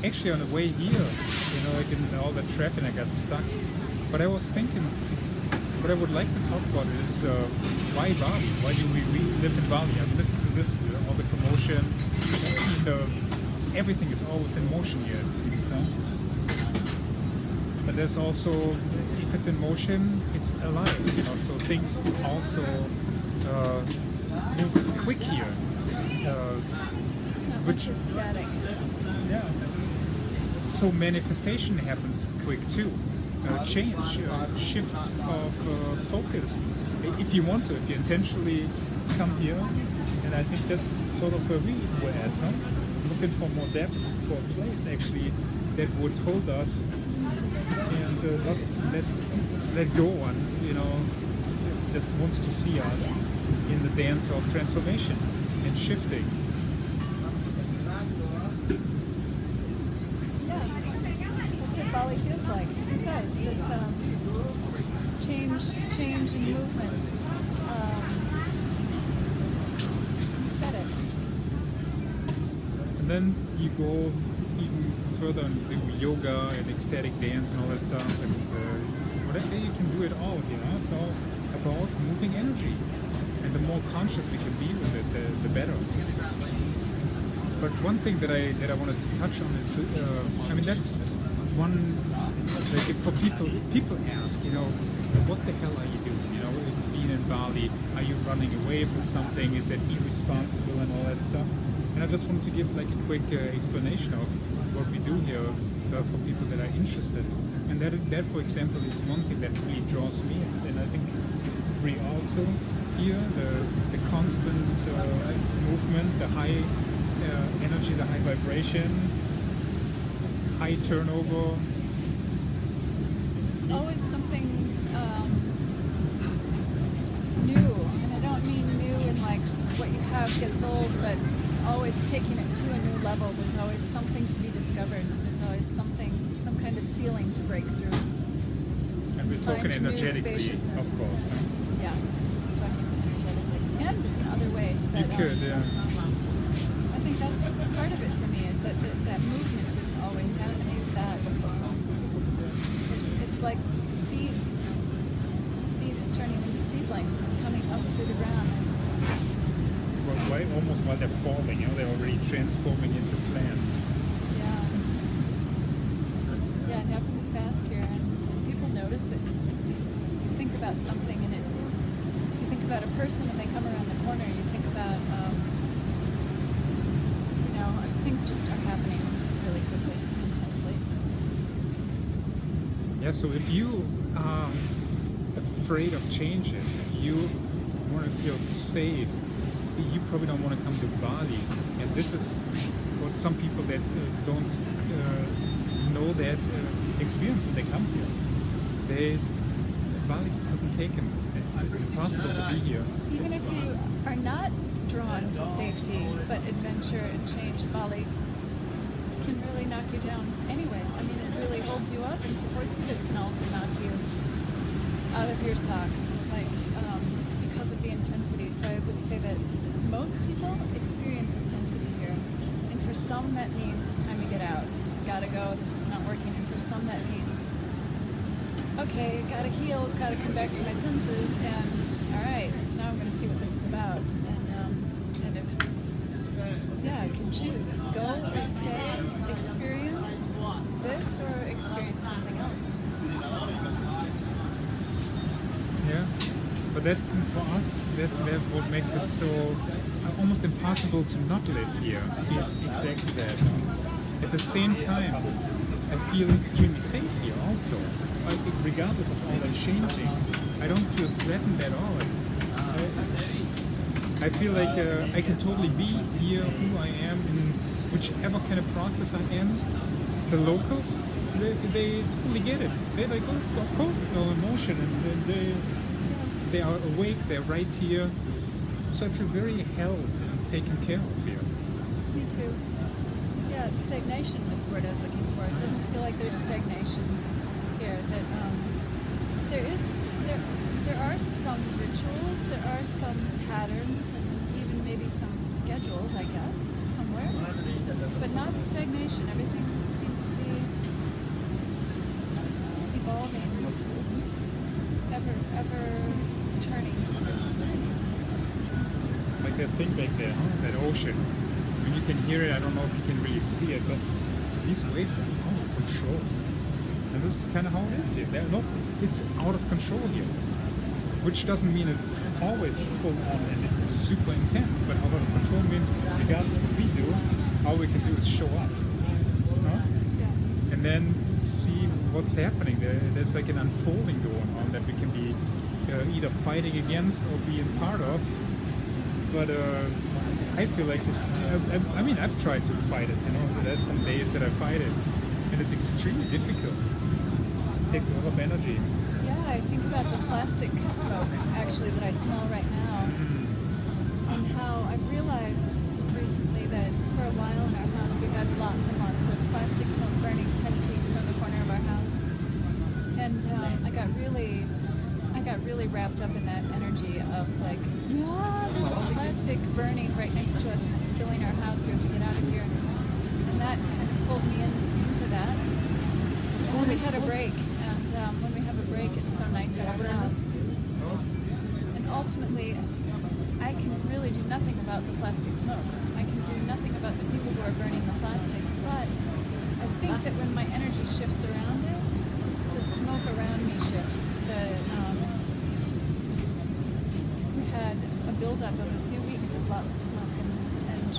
actually on the way here, like in all the traffic, I got stuck. But I was thinking, what I would like to talk about is why Bali? Why do we live in Bali? I've listened to this, all the commotion, everything is always in motion here, it seems. But there's also, if it's in motion, it's alive. So things also move quick here. Which is static. Yeah. So manifestation happens quick too. Change, shifts of focus. If you want to, if you intentionally come here, and I think that's sort of where we were at, looking for more depth, for a place actually that would hold us and not let go on, just wants to see us in the dance of transformation and shifting. Bali feels like. It does. This change and movement. You said it. And then you go even further and do yoga and ecstatic dance and all that stuff. And whatever, you can do it all. It's all about moving energy. And the more conscious we can be with it, the better. But one thing that I wanted to touch on is, that's one, like for people ask, what the hell are you doing? Being in Bali, are you running away from something? Is that irresponsible and all that stuff? And I just wanted to give like a quick explanation of what we do here for people that are interested. And that, for example, is one thing that really draws me, and I think Brie also here, the constant movement, the high energy, the high vibration, high turnover. There's always something new, and I don't mean new in like what you have gets old, but always taking it to a new level. There's always something to be discovered. There's always some kind of ceiling to break through. And we're talking energetically, of course. Yeah, we're talking energetically, and in other ways. But, you could, yeah. I think that's part of it for me, is that movement is always happening. That it's like seeds turning into seedlings and coming up through the ground. Almost while they're forming, they're already transforming into plants. Yeah, it happens fast here, and people notice it. You think about something, and you think about a person, and they come around the corner. You think about, things just are happening really quickly, intensely. Yeah, so if you are afraid of changes, if you want to feel safe, you probably don't want to come to Bali. And this is what some people that don't know that experience when they come here. Bali just doesn't take them. It's impossible to be here. Even if you are not drawn to safety, but adventure and change, Bali can really knock you down anyway. It really holds you up and supports you, but it can also knock you out of your socks, because of the intensity. So I would say that most people experience intensity here, and for some that means time to get out. Gotta go, this is not working. And for some that means, okay, gotta heal, gotta come back to my senses, and alright, now I'm gonna see what this is about. I can choose. Go or stay, experience this or experience something else. Yeah, but that's for us, that's what makes it so almost impossible to not live here. Is exactly that. At the same time, I feel extremely safe here also. Regardless of all that changing, I don't feel threatened at all. I feel like I can totally be here, who I am, in whichever kind of process I am. The locals, they totally get it. They're like, oh, of course, it's all emotion, and they are awake, they're right here. So I feel very held and taken care of here. Me too. Yeah, stagnation was the word I was looking for. It doesn't feel like there's stagnation here. That there are some rituals, there are some patterns, and even maybe some schedules, I guess, somewhere, but not stagnation. Everything seems ever turning. Like that thing back there, that ocean. When you can hear it, I don't know if you can really see it, but these waves are out of control. And this is kind of how it is here. It's out of control here. Which doesn't mean it's always full on and it's super intense, but out of control means regardless what we do, all we can do is show up. No? Yeah. And then see what's happening. There's like an unfolding going on that we can be either fighting against or being part of. But I feel like it's. I mean, I've tried to fight it. There's some days that I fight it, and it's extremely difficult. It takes a lot of energy. Yeah, I think about the plastic smoke actually that I smell right now, and how I've realized recently that for a while in our house we had lots and lots of plastic smoke burning 10 feet from the corner of our house, and I got really wrapped up in that energy of like, there's plastic burning right next to us and it's filling our house. We have to get out of here, and that kind of pulled me into that. And then we had a break, and when we have a break, it's so nice at our house. And ultimately, I can really do nothing about the plastic smoke. I can do nothing about the people who are burning the plastic, but I think that when my energy shifts around it, the smoke around me shifts. We had a buildup of a few weeks of lots of smoke, and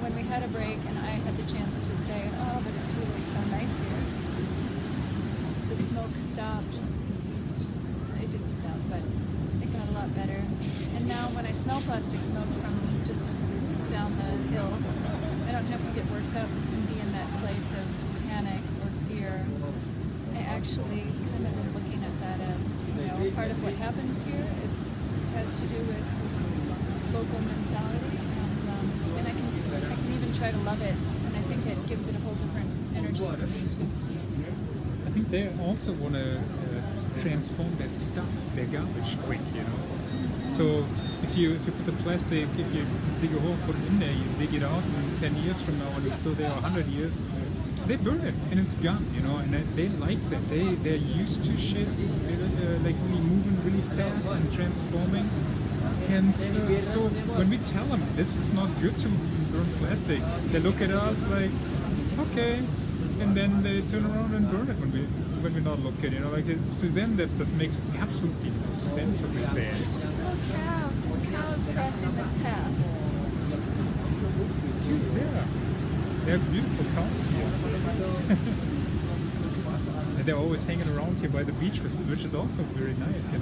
when we had a break and I had the chance to say, oh, but it's really so nice here, the smoke stopped. It didn't stop, but it got a lot better. And now when I smell plastic smoke from just down the hill, I don't have to get worked up and be in that place of panic or fear. I actually kind of am looking at that as, part of what happens here. It has to do with local mentality, and I can even try to love it, and I think it gives it a whole different energy for me too. I think they also want to transform that stuff, their garbage, quick. So if you put the plastic, if you dig a hole, put it in there, you dig it out, and 10 years from now, and it's still there, 100 years, they burn it and it's gone. And they like that. They're used to shit, like really moving really fast and transforming. And so when we tell them this is not good to burn plastic, they look at us like, okay, and then they turn around and burn it when we not look at it. Like to them that makes absolutely no sense what we're saying. Cows crossing the path. Yeah, they have beautiful cows here. And they're always hanging around here by the beach, which is also very nice.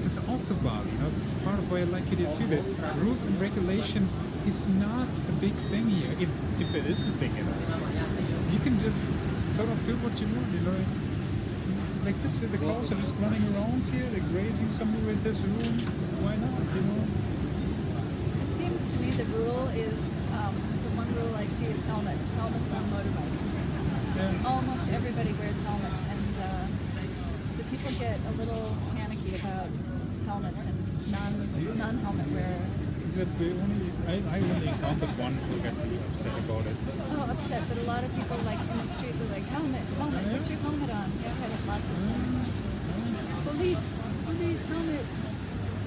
It's also Bali. This is part of why I like it here too. That rules and regulations is not a big thing here. If it is a thing, you can just sort of do what you want. Like this, the cows are just running around here. They're grazing somewhere with this room. Why not? It seems to me the rule is the one rule I see is helmets on motorbikes. Yeah. Almost everybody wears helmets, and the people get a little panicky about helmets and non-helmet wearers. I only encountered one who got really upset about it. Oh, upset, but a lot of people like in the street were like, helmet, put your helmet on. Yeah, I've had it lots of times. Police, helmet.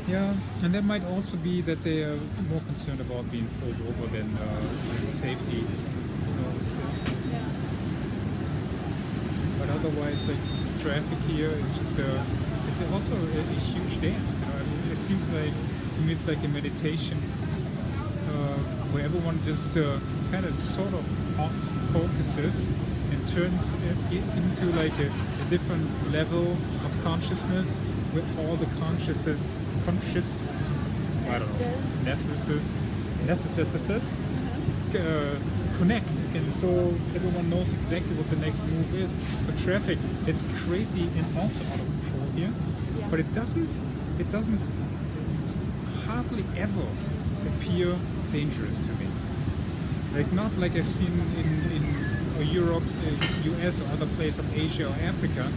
Yeah, and that might also be that they are more concerned about being pulled over than safety. Yeah. But otherwise, like traffic here is just it's also a huge dance. It seems like to me it's like a meditation where everyone just kind of sort of off focuses and turns into like a different level of consciousness where all the necessities connect, and so everyone knows exactly what the next move is. For traffic, it's crazy and also out of control here, but it doesn't hardly ever appear dangerous to me. Like not like I've seen in Europe, US, or other places of Asia or Africa.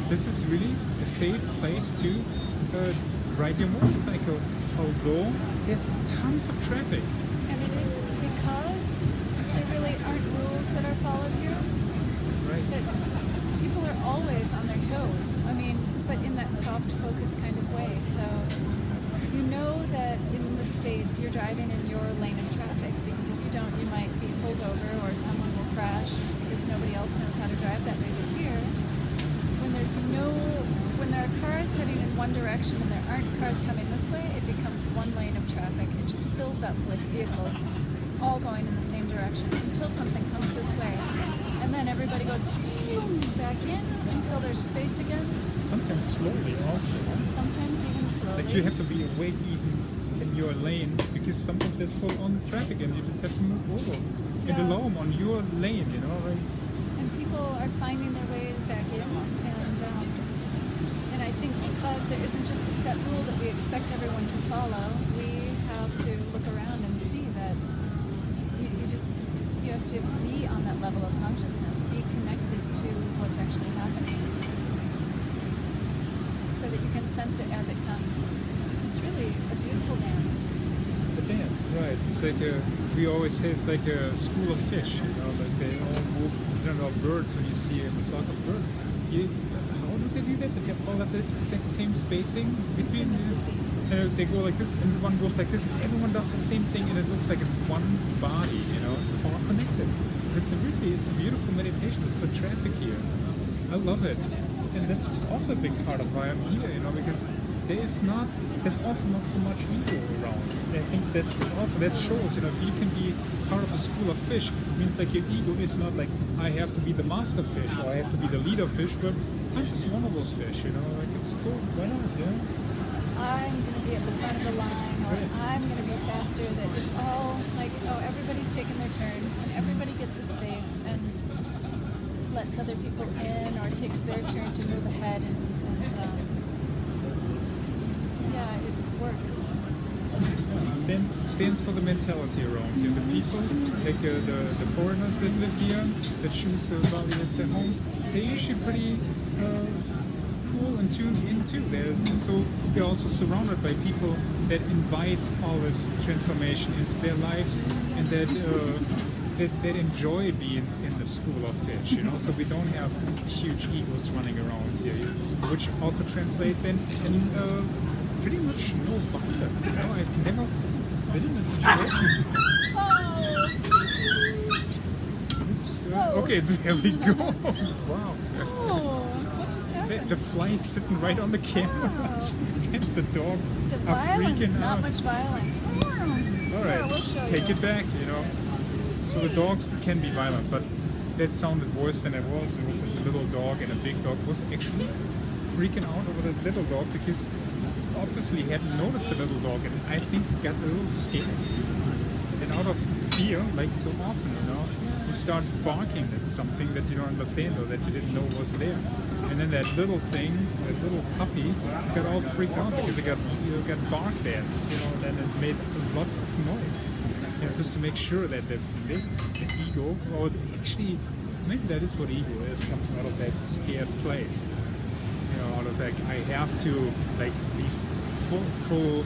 This is really a safe place to ride your motorcycle, although there's tons of traffic. And it is because there really aren't rules that are followed here. Right. That people are always on their toes. I mean, but in that soft focus kind of way. So you know that in the States you're driving in your lane of traffic, because if you don't, you might be pulled over or someone will crash because nobody else knows how to drive that way. But here, when there are cars heading in one direction and there aren't cars coming this way, it becomes one lane of traffic. It just fills up with vehicles all going in the same direction until something comes this way. And then everybody goes back in until there's space again. Sometimes slowly also. And sometimes even slowly. Like you have to be awake even in your lane, because sometimes there's full on traffic and you just have to move over. And Yeah. allow them on your lane, you know, right? And people are finding their way back in. And I think because there isn't just a set rule that we expect everyone to follow, we have to look around and see that you have to be on that level of consciousness, be connected to what's actually happening, so that you can sense it as it comes. It's really a beautiful dance. The dance, right. It's like we always say it's like a school of fish, you know, like they all move, you know, birds, when you see a flock of birds. How do they do that? They all have the exact same spacing between. They go like this, and one goes like this, and everyone does the same thing, and it looks like it's one body, you know, it's all connected. It's a beautiful meditation. It's so traffic here. I love it. And that's also a big part of why I'm here, you know, because there's also not so much ego around. And I think that shows, you know, if you can be part of a school of fish, it means like your ego is not like, I have to be the master fish, or I have to be the leader fish, but I'm just one of those fish, you know, like it's cool, why not, you know? I'm going to be at the front of the line, or I'm going to be faster. That it's all like, oh, everybody's taking their turn, and everybody gets a space and lets other people in, or takes their turn to move ahead, and yeah, it works. Stands for the mentality around here. The people, like the foreigners that live here, that choose Bali as their homes, they're usually pretty cool and tuned in too. So they're also surrounded by people that invite all this transformation into their lives, and that enjoy being in the school of fish, you know. So we don't have huge egos running around here, which also translate then in pretty much no violence. You know, I've never been in a situation. Whoa. Okay, there we go. Wow. Oh, what just happened? The fly's sitting right on the camera, and the dogs The are violence, freaking not out. much violence. All right, Yeah, we'll show take you. it back, you know. So the dogs can be violent, but that sounded worse than it was. It was just a little dog, and a big dog was actually freaking out over the little dog, because obviously he hadn't noticed the little dog, and I think got a little scared. And out of fear, like so often, you know, you start barking at something that you don't understand or that you didn't know was there. And then that little thing, that little puppy, got all freaked out because it got barked at, you know, and then it made lots of noise. You know, just to make sure that the ego, or actually, maybe that is what ego is, comes out of that scared place. You know, out of that, I have to like be full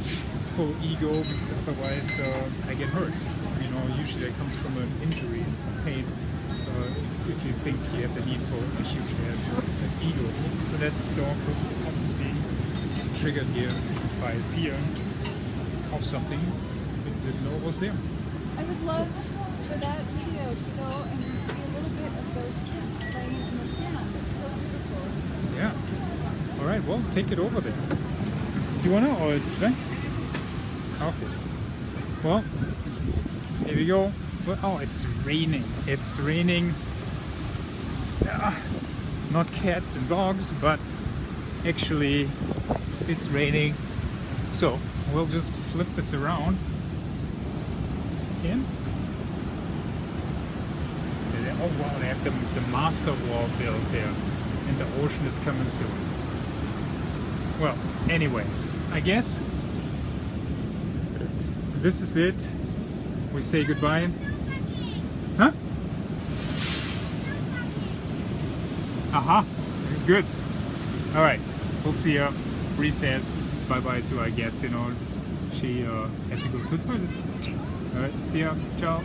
ego, because otherwise I get hurt. You know, usually that comes from an injury and from pain. If you think you have the need for a huge ass ego. So that dog was obviously triggered here by fear of something it didn't know was there. I would love for that video to go and see a little bit of those kids playing in the sand. It's so beautiful. Yeah. All right, well, take it over there. Do you want to, or should I? Okay. Well, here we go. Well, oh, it's raining. It's raining. Not cats and dogs, but actually it's raining. So we'll just flip this around. And oh wow, they have the master wall built there, and the ocean is coming soon. Well, anyways, I guess this is it. We say goodbye. Huh? Aha, good. All right, we'll see you. Brie says bye-bye too, I guess, you know, she had to go to the toilet. All right, see ya, ciao.